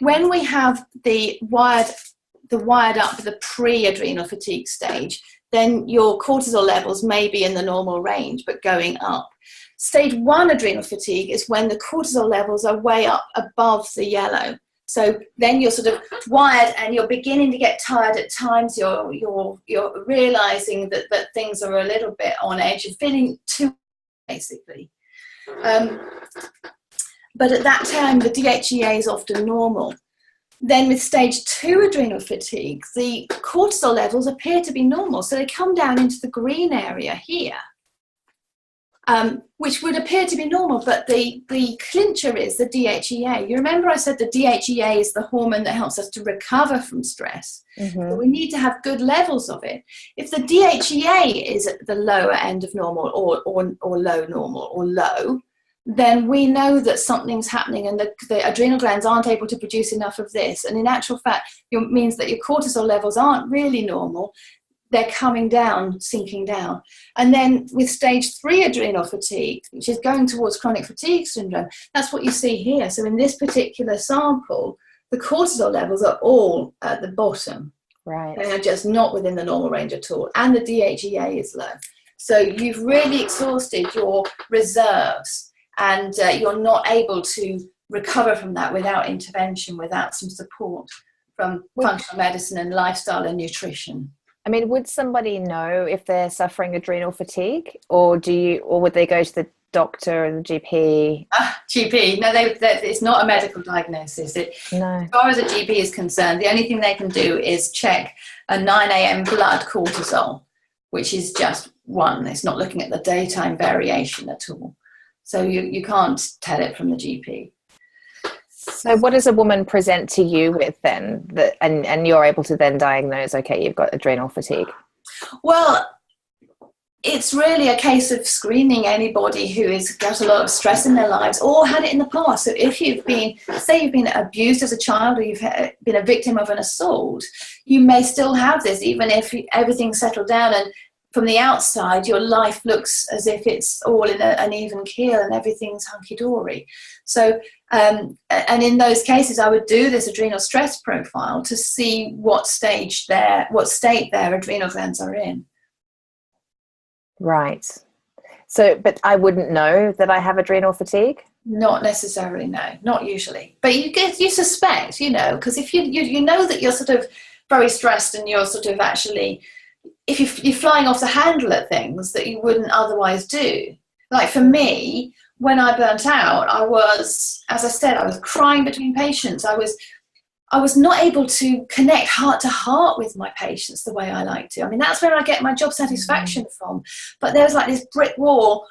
When we have the wired up, the pre-adrenal fatigue stage, then your cortisol levels may be in the normal range, but going up. Stage 1 adrenal fatigue is when the cortisol levels are way up above the yellow. So then you're sort of wired and you're beginning to get tired at times. You're realizing that things are a little bit on edge. You're feeling too, basically. But at that time, the DHEA is often normal. Then with stage 2 adrenal fatigue, the cortisol levels appear to be normal. So they come down into the green area here, which would appear to be normal. But the clincher is the DHEA. You remember I said the DHEA is the hormone that helps us to recover from stress. So we need to have good levels of it. If the DHEA is at the lower end of normal or low normal or low, then we know that something's happening and the adrenal glands aren't able to produce enough of this. And in actual fact, it means that your cortisol levels aren't really normal. They're coming down, sinking down. And then with stage 3 adrenal fatigue, which is going towards chronic fatigue syndrome, that's what you see here. So in this particular sample, the cortisol levels are all at the bottom. Right. They are just not within the normal range at all. And the DHEA is low. So you've really exhausted your reserves. And you're not able to recover from that without intervention, without some support from functional medicine and lifestyle and nutrition. I mean, would somebody know if they're suffering adrenal fatigue, or would they go to the doctor and the GP? GP? No, it's not a medical diagnosis. No. As far as a GP is concerned, the only thing they can do is check a 9 a.m. blood cortisol, which is just 1. It's not looking at the daytime variation at all. So you can't tell it from the GP. So what does a woman present to you with then, and you're able to then diagnose, okay, you've got adrenal fatigue? Well, it's really a case of screening anybody who has got a lot of stress in their lives or had it in the past. So if you've been abused as a child, or you've been a victim of an assault, you may still have this, even if everything's settled down and from the outside, your life looks as if it's all in an even keel and everything's hunky-dory. So, and in those cases, I would do this adrenal stress profile to see what state their adrenal glands are in. Right. So, but I wouldn't know that I have adrenal fatigue? Not necessarily, no, not usually. But you suspect, because if you know that you're sort of very stressed and you're sort of actually, if you're flying off the handle at things that you wouldn't otherwise do. Like for me, when I burnt out, I was, as I said, I was crying between patients. I was not able to connect heart to heart with my patients the way I like to. I mean, that's where I get my job satisfaction from. But there was like this brick wall.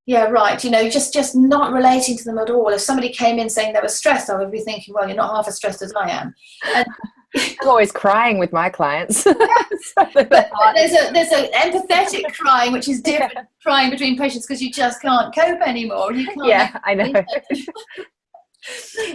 Yeah, right. Just not relating to them at all. If somebody came in saying they were stressed, I would be thinking, well, you're not half as stressed as I am. And I'm always crying with my clients. but there's an empathetic crying, which is different crying between patients, because you just can't cope anymore. You can't. Yeah, I know.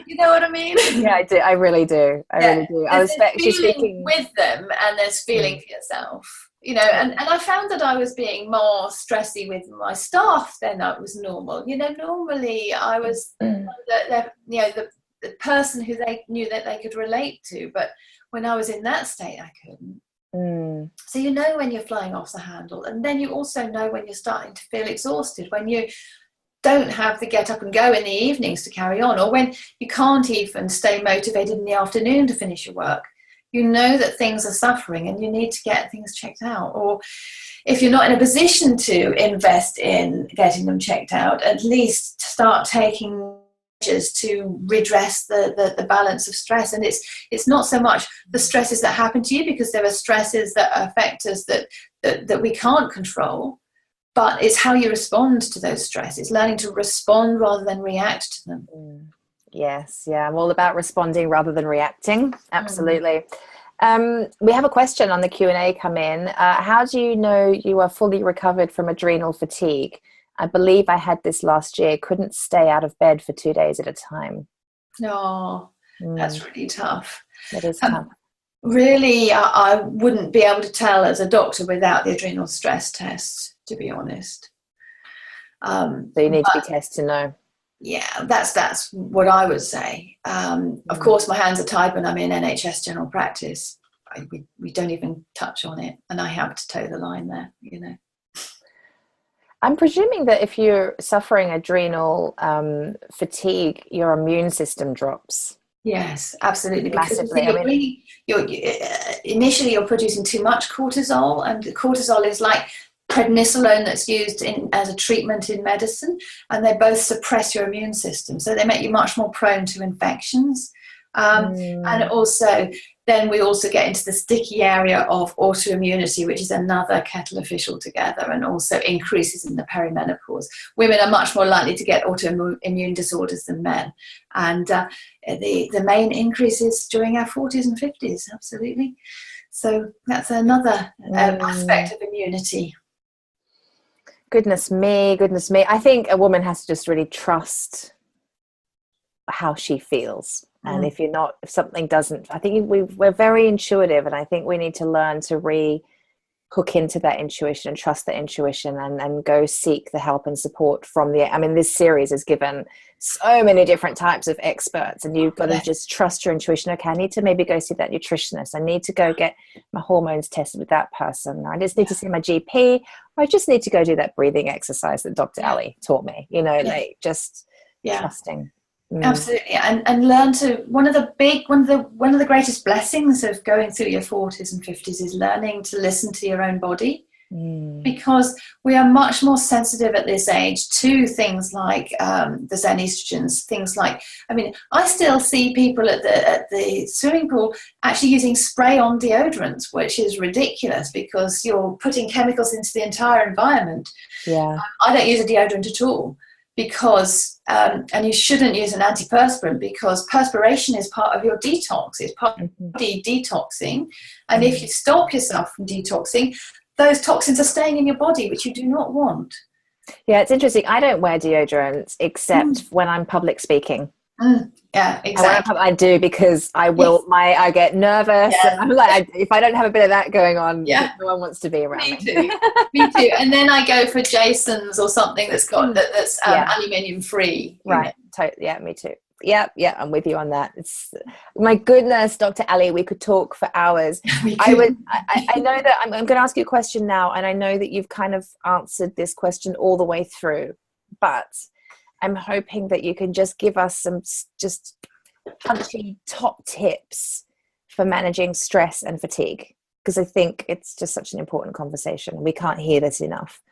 You know what I mean? Yeah, I do. I really do. I really do. I was actually speaking with them, and there's feeling for yourself. And I found that I was being more stressy with my staff than that was normal. Normally I was the person who they knew that they could relate to, but when I was in that state, I couldn't. So when you're flying off the handle, and then you also know when you're starting to feel exhausted, when you don't have the get up and go in the evenings to carry on, or when you can't even stay motivated in the afternoon to finish your work. You know that things are suffering and you need to get things checked out. Or if you're not in a position to invest in getting them checked out, at least start taking measures to redress the balance of stress. And it's not so much the stresses that happen to you, because there are stresses that affect us that we can't control, but it's how you respond to those stresses, learning to respond rather than react to them. Yes, yeah, I'm all about responding rather than reacting. Absolutely. We have a question on the Q&A come in. How do you know you are fully recovered from adrenal fatigue? I believe I had this last year. Couldn't stay out of bed for 2 days at a time. No, that's really tough. That is tough. Really, I wouldn't be able to tell as a doctor without the adrenal stress test, to be honest. So you need to be tested to know. Yeah, that's what I would say. Of course, my hands are tied when I'm in NHS general practice. We don't even touch on it, and I have to toe the line there, you know. I'm presuming that if you're suffering adrenal fatigue, your immune system drops. Yes, absolutely. Massively. Because initially you're producing too much cortisol, and cortisol is like prednisolone that's used as a treatment in medicine, and they both suppress your immune system, so they make you much more prone to infections. And also, then we also get into the sticky area of autoimmunity, which is another kettle of fish altogether, and also increases in the perimenopause. Women are much more likely to get autoimmune disorders than men, and the main increases during our 40s and 50s, absolutely. So that's another aspect of immunity. Goodness me. I think a woman has to just really trust how she feels. And if something doesn't, I think we're very intuitive, and I think we need to learn to hook into that intuition and trust the intuition, and go seek the help and support from this series has given so many different types of experts, and you've got to just trust your intuition. Okay, I need to maybe go see that nutritionist. I need to go get my hormones tested with that person. I just need to see my GP, or I just need to go do that breathing exercise that Dr. Ali taught me, trusting. Absolutely, and learn to one of the greatest blessings of going through your 40s and 50s is learning to listen to your own body, because we are much more sensitive at this age to things like the Zen estrogens. Things like, I still see people at the swimming pool actually using spray-on deodorants, which is ridiculous because you're putting chemicals into the entire environment. Yeah, I don't use a deodorant at all. Because, and you shouldn't use an antiperspirant, because perspiration is part of your detox. It's part of body detoxing. And if you stop yourself from detoxing, those toxins are staying in your body, which you do not want. Yeah, it's interesting. I don't wear deodorant except when I'm public speaking. Yeah, exactly. I do, because I get nervous. Yeah. And I'm like, if I don't have a bit of that going on, no one wants to be around me. Me too. And then I go for Jason's or something that's got that's aluminium free. Right. Totally. Yeah, me too. Yeah, I'm with you on that. It's, my goodness, Dr. Ali, we could talk for hours. I know that I'm going to ask you a question now, and I know that you've kind of answered this question all the way through, but I'm hoping that you can just give us some just punchy top tips for managing stress and fatigue, because I think it's just such an important conversation. We can't hear this enough.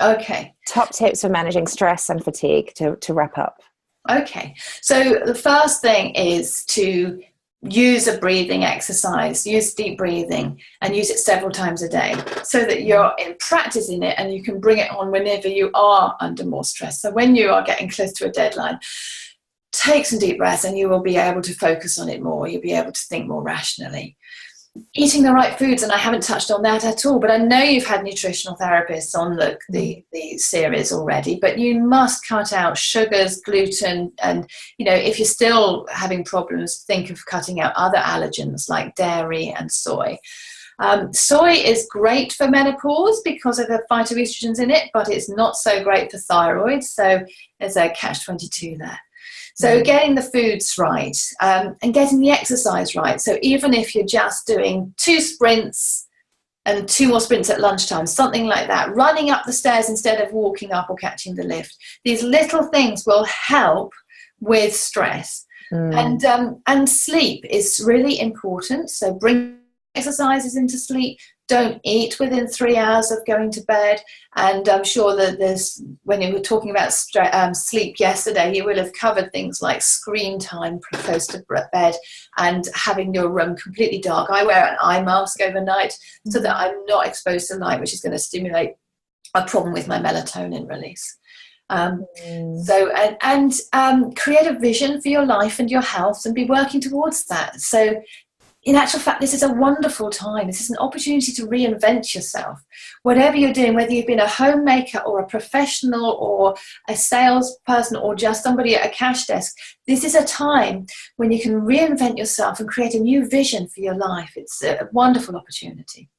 Okay. Top tips for managing stress and fatigue to wrap up. Okay. So the first thing is to use a breathing exercise, use deep breathing, and use it several times a day, so that you're in practicing it and you can bring it on whenever you are under more stress. So when you are getting close to a deadline, take some deep breaths and you will be able to focus on it more. You'll be able to think more rationally. Eating the right foods, and I haven't touched on that at all, but I know you've had nutritional therapists on the series already, but you must cut out sugars, gluten, and if you're still having problems, think of cutting out other allergens like dairy and soy. Soy is great for menopause because of the phytoestrogens in it, but it's not so great for thyroid, so there's a catch-22 there. So getting the foods right, and getting the exercise right. So even if you're just doing 2 sprints and 2 more sprints at lunchtime, something like that, running up the stairs instead of walking up or catching the lift, these little things will help with stress. And sleep is really important. So bring exercises into sleep. Don't eat within 3 hours of going to bed. And I'm sure that when you were talking about sleep yesterday, you will have covered things like screen time close to bed and having your room completely dark. I wear an eye mask overnight so that I'm not exposed to light, which is going to stimulate a problem with my melatonin release. Create a vision for your life and your health and be working towards that. So in actual fact, this is a wonderful time. This is an opportunity to reinvent yourself. Whatever you're doing, whether you've been a homemaker or a professional or a salesperson or just somebody at a cash desk, this is a time when you can reinvent yourself and create a new vision for your life. It's a wonderful opportunity.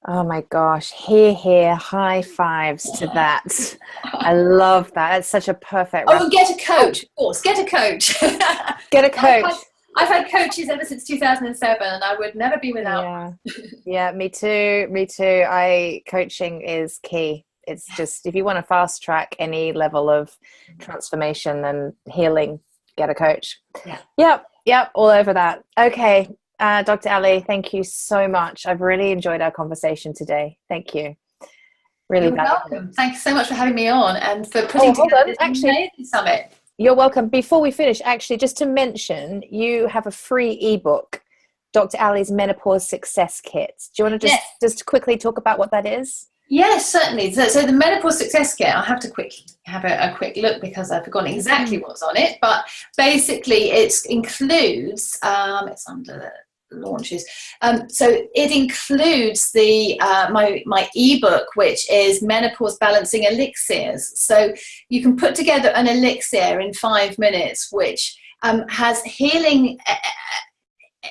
Oh my gosh, hear, high fives to that. I love that. It's such a perfect and get a coach, of course. Get a coach. Get a coach. I've had coaches ever since 2007 and I would never be without. Yeah, me too. Coaching is key. It's just, if you want to fast track any level of transformation and healing, get a coach. Yep, all over that. Okay. Dr. Ali, thank you so much. I've really enjoyed our conversation today. Thank you. Really You're welcome. Thanks so much for having me on and for putting together this amazing summit. You're welcome. Before we finish, actually, just to mention, you have a free ebook, Dr. Ali's Menopause Success Kit. Do you want to just quickly talk about what that is? Yes, certainly. So the Menopause Success Kit, I'll have to have a quick look because I've forgotten exactly what's on it. But basically, it includes, it's under the launches. So it includes the my ebook, which is Menopause Balancing Elixirs. So you can put together an elixir in 5 minutes, which has healing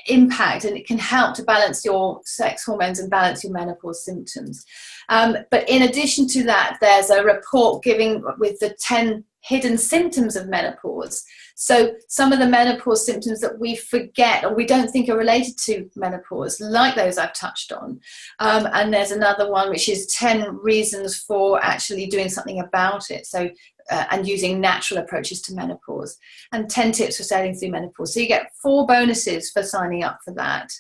impact, and it can help to balance your sex hormones and balance your menopause symptoms. But in addition to that, there's a report giving with the 10 hidden symptoms of menopause. So some of the menopause symptoms that we forget or we don't think are related to menopause, like those I've touched on. And there's another one which is 10 reasons for actually doing something about it. So and using natural approaches to menopause, and 10 tips for sailing through menopause. So you get 4 bonuses for signing up for that.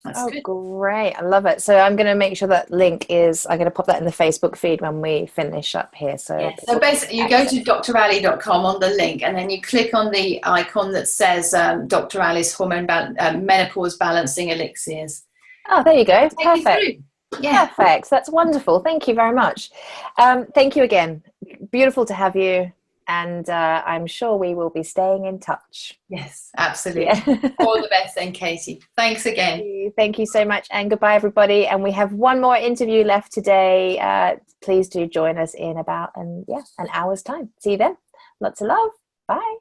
That's good. Great. I love it. So I'm going to make sure that link is, I'm going to pop that in the Facebook feed when we finish up here. So, so basically you go to drali.com on the link, and then you click on the icon that says Dr. Ali's Menopause Balancing Elixirs. Oh, there you go. Perfect. Perfect. That's wonderful. Thank you very much. Thank you again. Beautiful to have you. And I'm sure we will be staying in touch. Yes, absolutely. All the best then, Katie. Thanks again. Thank you so much. And goodbye, everybody. And we have one more interview left today. Please do join us in about an hour's time. See you then. Lots of love. Bye.